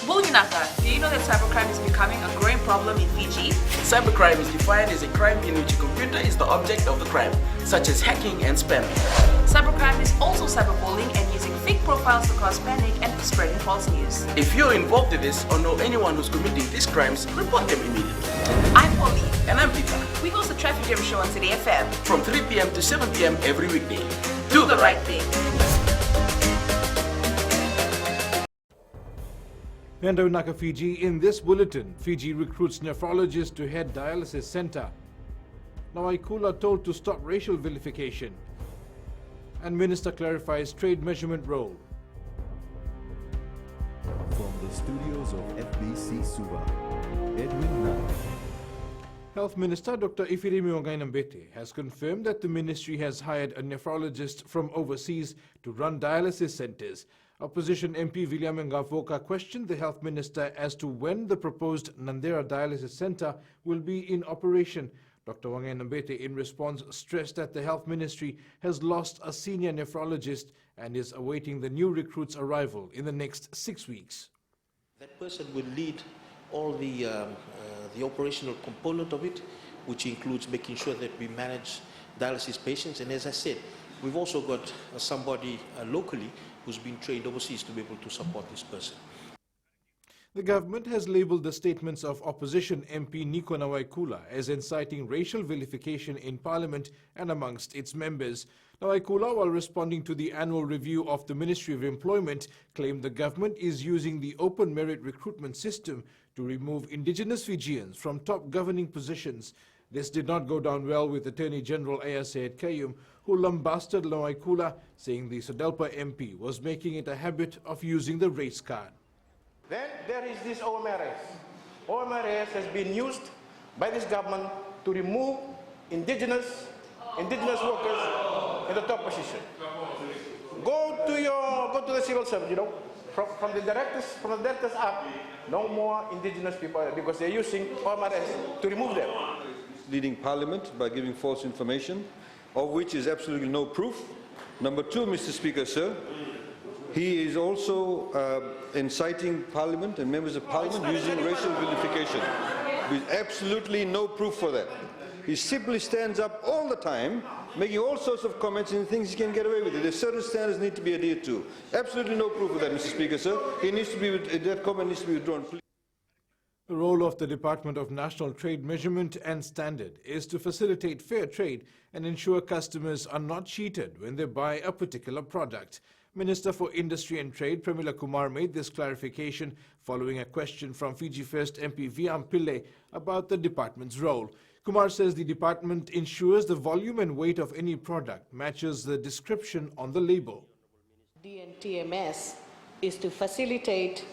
Bulunaka, do you know that cybercrime is becoming a growing problem in Fiji? Cybercrime is defined as a crime in which a computer is the object of the crime, such as hacking and spamming. Cybercrime is also cyberbullying and using fake profiles to cause panic and spreading false news. If you're involved in this or know anyone who's committing these crimes, report them immediately. I'm Polly. And I'm Peter. We host the Traffic Jam Show on City FM. From 3 p.m. to 7 p.m. every weekday. Do the right thing. Naka Fiji, in this bulletin, Fiji recruits nephrologist to head dialysis center. Nawaikula told to stop racial vilification. And Minister clarifies trade measurement role. From the studios of FBC Suva, Edwin Nang. Health Minister Dr. Ifirimi Wangainambete has confirmed that the ministry has hired a nephrologist from overseas to run dialysis centers. Opposition MP William Ngavoka questioned the Health Minister as to when the proposed Nandera Dialysis Centre will be in operation. Dr. Wangainambete, in response, stressed that the Health Ministry has lost a senior nephrologist and is awaiting the new recruit's arrival in the next 6 weeks. That person will lead all the operational component of it, which includes making sure that we manage dialysis patients. And as I said, we've also got somebody locally who's been trained overseas to be able to support this person. The government has labelled the statements of opposition MP Nico Nawaikula as inciting racial vilification in Parliament and amongst its members. Nawaikula, while responding to the annual review of the Ministry of Employment, claimed the government is using the open merit recruitment system to remove indigenous Fijians from top governing positions. This did not go down well with Attorney General Aya Syed Kayum, who lambasted Nawaikula, saying the Sodelpa MP was making it a habit of using the race card. Then there is this OMRS. OMRS has been used by this government to remove indigenous workers in the top position. Go to the civil service, you know, from the directors up, no more indigenous people because they're using OMRS to remove them. Leading Parliament by giving false information, of which is absolutely no proof. Number two, Mr. Speaker, sir, he is also inciting Parliament and members of Parliament using racial vilification. With absolutely no proof for that. He simply stands up all the time, making all sorts of comments and thinks he can get away with it. There's certain standards need to be adhered to. Absolutely no proof of that, Mr. Speaker, sir. That comment needs to be withdrawn, please. The role of the Department of National Trade Measurement and Standard is to facilitate fair trade and ensure customers are not cheated when they buy a particular product. Minister for Industry and Trade Premila Kumar made this clarification following a question from Fiji First MP Viam Pillay about the department's role. Kumar says the department ensures the volume and weight of any product matches the description on the label. DNTMS is to facilitate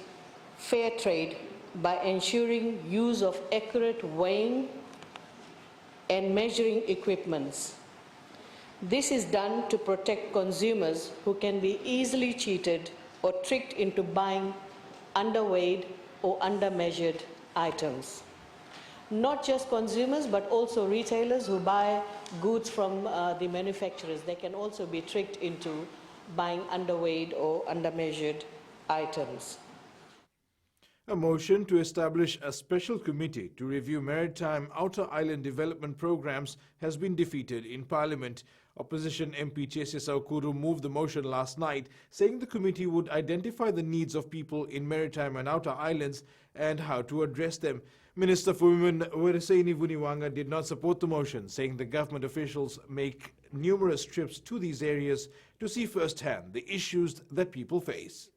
fair trade by ensuring use of accurate weighing and measuring equipments. This is done to protect consumers who can be easily cheated or tricked into buying underweighed or undermeasured items. Not just consumers, but also retailers who buy goods from the manufacturers. They can also be tricked into buying underweighed or undermeasured items. A motion to establish a special committee to review maritime outer island development programs has been defeated in Parliament. Opposition MP Chese Saukuru moved the motion last night, saying the committee would identify the needs of people in maritime and outer islands and how to address them. Minister for Women Wereseini Vuniwanga did not support the motion, saying the government officials make numerous trips to these areas to see firsthand the issues that people face.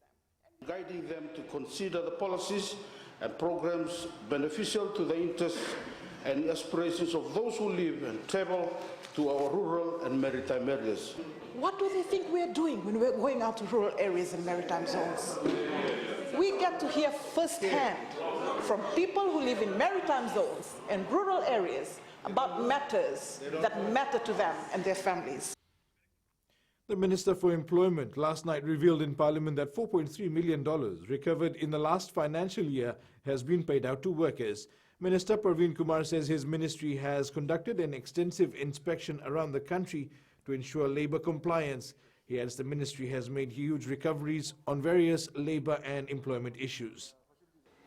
Guiding them to consider the policies and programs beneficial to the interests and aspirations of those who live and travel to our rural and maritime areas. What do they think we're doing when we're going out to rural areas and maritime zones? We get to hear firsthand from people who live in maritime zones and rural areas about matters that matter to them and their families. The Minister for Employment last night revealed in Parliament that $4.3 million recovered in the last financial year has been paid out to workers. Minister Parveen Kumar says his ministry has conducted an extensive inspection around the country to ensure labour compliance. He adds the ministry has made huge recoveries on various labour and employment issues.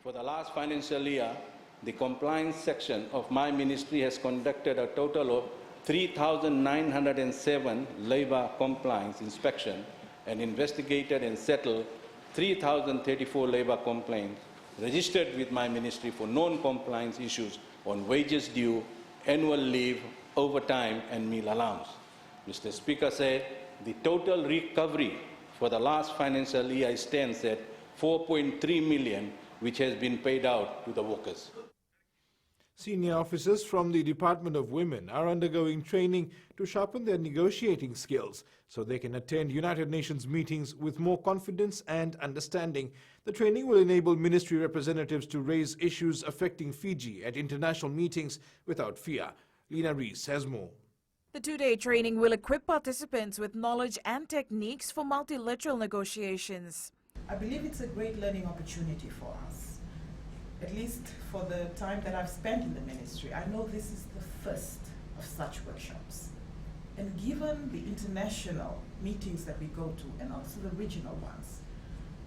For the last financial year, the compliance section of my ministry has conducted a total of 3,907 labor compliance inspection and investigated and settled 3,034 labor complaints registered with my ministry for non-compliance issues on wages due, annual leave, overtime and meal allowance. Mr. Speaker said the total recovery for the last financial year stands at 4.3 million, which has been paid out to the workers. Senior officers from the Department of Women are undergoing training to sharpen their negotiating skills so they can attend United Nations meetings with more confidence and understanding. The training will enable ministry representatives to raise issues affecting Fiji at international meetings without fear. Lena Rees has more. The two-day training will equip participants with knowledge and techniques for multilateral negotiations. I believe it's a great learning opportunity for us. At least for the time that I've spent in the ministry, I know this is the first of such workshops. And given the international meetings that we go to, and also the regional ones,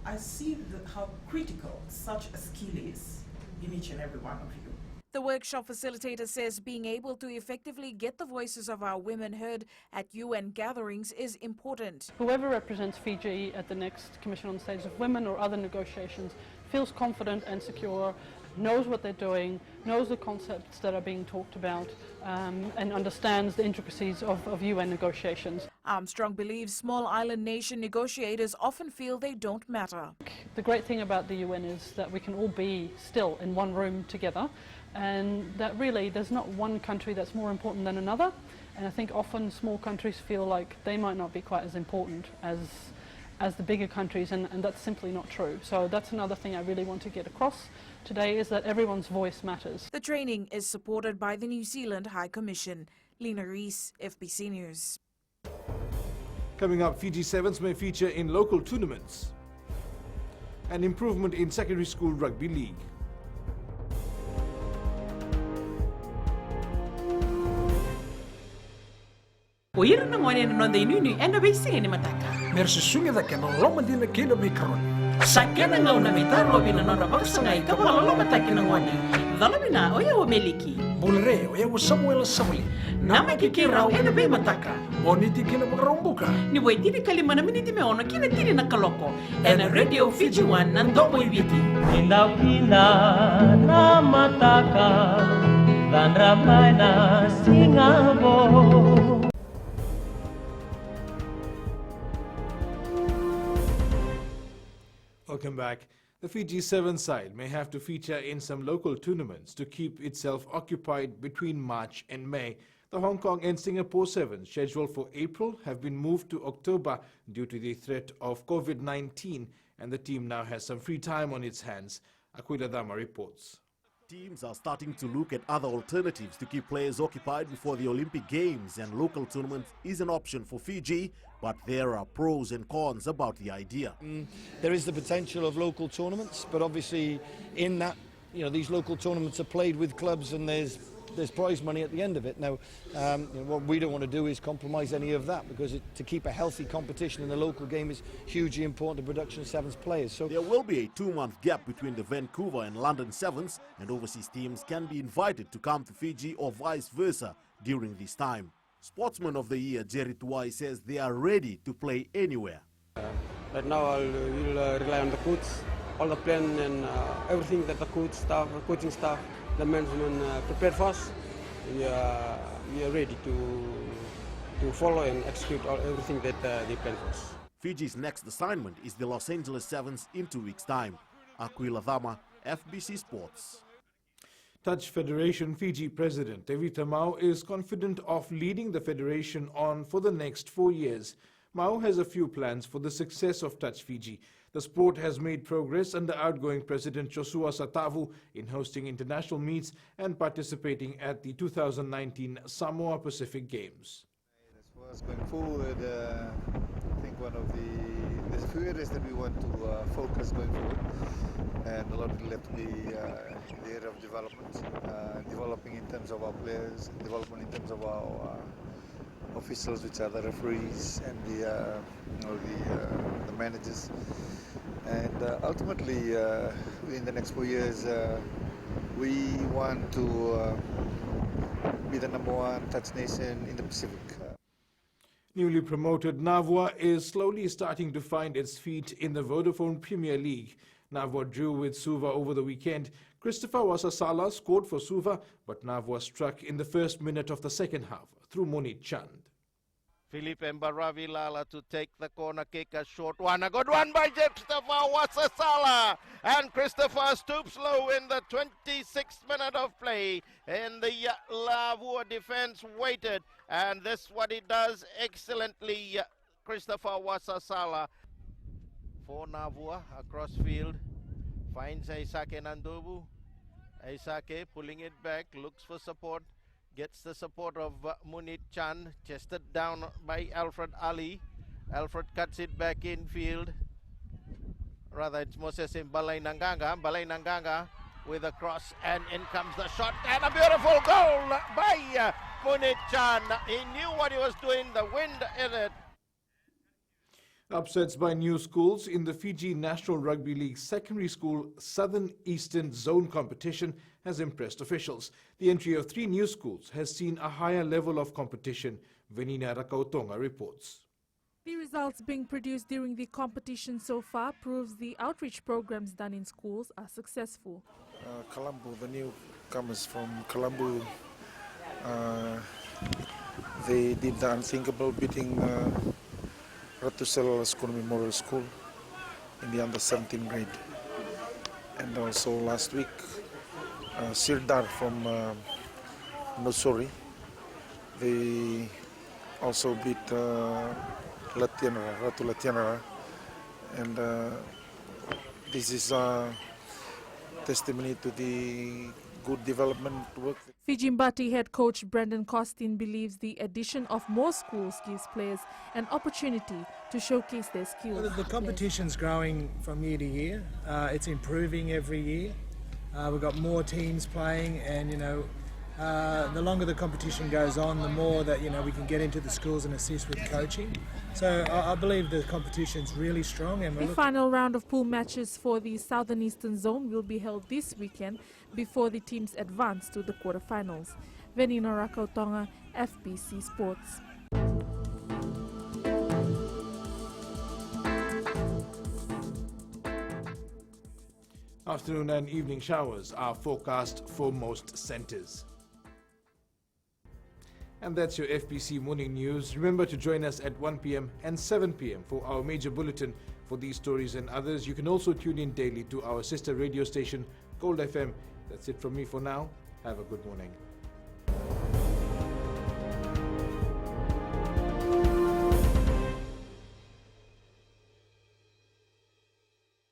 I see how critical such a skill is in each and every one of you. The workshop facilitator says being able to effectively get the voices of our women heard at UN gatherings is important. Whoever represents Fiji at the next Commission on the Status of Women or other negotiations feels confident and secure, knows what they're doing, knows the concepts that are being talked about, and understands the intricacies of UN negotiations. Armstrong believes small island nation negotiators often feel they don't matter. The great thing about the UN is that we can all be still in one room together, and that really there's not one country that's more important than another, and I think often small countries feel like they might not be quite as important as the bigger countries, and that's simply not true. So that's another thing I really want to get across today, is that everyone's voice matters. The training is supported by the New Zealand High Commission. Lena Rees, FBC News. Coming up, Fiji Sevens may feature in local tournaments. An improvement in secondary school rugby league. Oira na ngone no de nuni ena be singa ni mataka. Mersi sunga da kena loma dina kilo mikron. Sakena ngau na mitaro bina no rabaksa ngai ka wala loma taki na ngone. Dala bina oya o meliki. Bulre oya o Samuel Samuli. Nama ki rau ena be mataka. Boniti kina magrombuka. Ni wai tiri kalima na miniti me ono kina tiri na kaloko. Ena Radio Fiji One na ndomo ibiti. Indau kina na mataka. Dan ramai na singabo. Welcome back. The Fiji Sevens side may have to feature in some local tournaments to keep itself occupied between March and May. The Hong Kong and Singapore Sevens, scheduled for April, have been moved to October due to the threat of COVID-19, and the team now has some free time on its hands. Aquila Dama reports. Teams are starting to look at other alternatives to keep players occupied before the Olympic Games, and local tournaments is an option for Fiji, but there are pros and cons about the idea. There is the potential of local tournaments, but obviously in that, you know, these local tournaments are played with clubs and there's prize money at the end of it. Now, what we don't want to do is compromise any of that, because to keep a healthy competition in the local game is hugely important to Production Sevens players. So there will be a 2-month gap between the Vancouver and London Sevens, and overseas teams can be invited to come to Fiji or vice versa during this time. Sportsman of the Year Jerry Tuwai says they are ready to play anywhere. Right now we'll rely on the coach, all the plan and everything that the coaching staff, the management prepared for us. We are ready to follow and execute everything that they plan for us. Fiji's next assignment is the Los Angeles Sevens in 2 weeks' time. Aquila Dama, FBC Sports. Touch Federation Fiji President Tevita Mau is confident of leading the federation on for the next 4 years. Mau has a few plans for the success of Touch Fiji. The sport has made progress under outgoing President Joshua Satavu in hosting international meets and participating at the 2019 Samoa Pacific Games. As going forward, I think there's a few areas that we want to focus going forward, and a lot of it left to be the area of development, developing in terms of our players, development in terms of our officials, which are the referees and the managers, And ultimately, in the next 4 years, we want to be the #1 touch nation in the Pacific. Newly promoted Navua is slowly starting to find its feet in the Vodafone Premier League. Navua drew with Suva over the weekend. Christopher Wasasala scored for Suva, but Navua struck in the first minute of the second half through Monit Chand. Philippe Mbaravilala to take the corner kick, a short one, a good one by Christopher Wasasala, and Christopher stoops low in the 26th minute of play, and the Navua defense waited, and this is what he does excellently, Christopher Wasasala. For Navua, across field, finds Aisake Nandobu. Aisake pulling it back, looks for support, gets the support of Monit Chand, chested down by Alfred Ali. Alfred cuts it back in field. Rather, it's Moses in Balay Nanganga. Balay Nanganga with a cross, and in comes the shot, and a beautiful goal by Monit Chand. He knew what he was doing, the wind in it. Upsets by new schools in the Fiji National Rugby League Secondary School Southern Eastern Zone competition has impressed officials. The entry of 3 new schools has seen a higher level of competition, Venina Rakautonga reports. The results being produced during the competition so far proves the outreach programs done in schools are successful. Colombo, the newcomers from Colombo, they did the unthinkable, beating Ratusel School Memorial School in the under 17 grade. And also last week, Sirdar from Nosori, they also beat Ratu Latianara, and this is a testimony to the good development work. Fiji Mbati head coach Brendan Costin believes the addition of more schools gives players an opportunity to showcase their skills. Well, the competition's growing from year to year. It's improving every year. We've got more teams playing, and the longer the competition goes on, the more that we can get into the schools and assist with coaching. So I believe the competition's really strong. And the final round of pool matches for the Southern Eastern Zone will be held this weekend before the teams advance to the quarterfinals. Venina Rakautonga, FBC Sports. Afternoon and evening showers are forecast for most centres. And that's your FBC Morning News. Remember to join us at 1 p.m. and 7 p.m. for our major bulletin. For these stories and others, you can also tune in daily to our sister radio station, Gold FM. That's it from me for now. Have a good morning.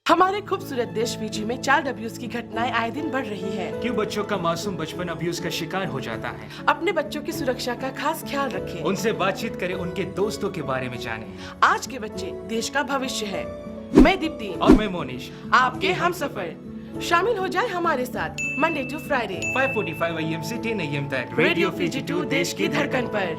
हमारे खूबसूरत देश Fiji में child abuse की घटनाएं आए दिन बढ़ रही हैं। क्यों बच्चों का मासूम बचपन अब्यूज का शिकार हो जाता है? अपने बच्चों की सुरक्षा का खास ख्याल रखें। उनसे बातचीत करें, उनके दोस्तों के बारे में जानें। आज के बच्चे देश का भविष्य है। मैं दीप्ति और मैं मोनिश, आपके हमसफर। शामिल हो जाए हमारे साथ मंडे टू फ्राइडे 5:45 AM से 10 AM तक रेडियो फिजी 2 देश की धड़कन पर।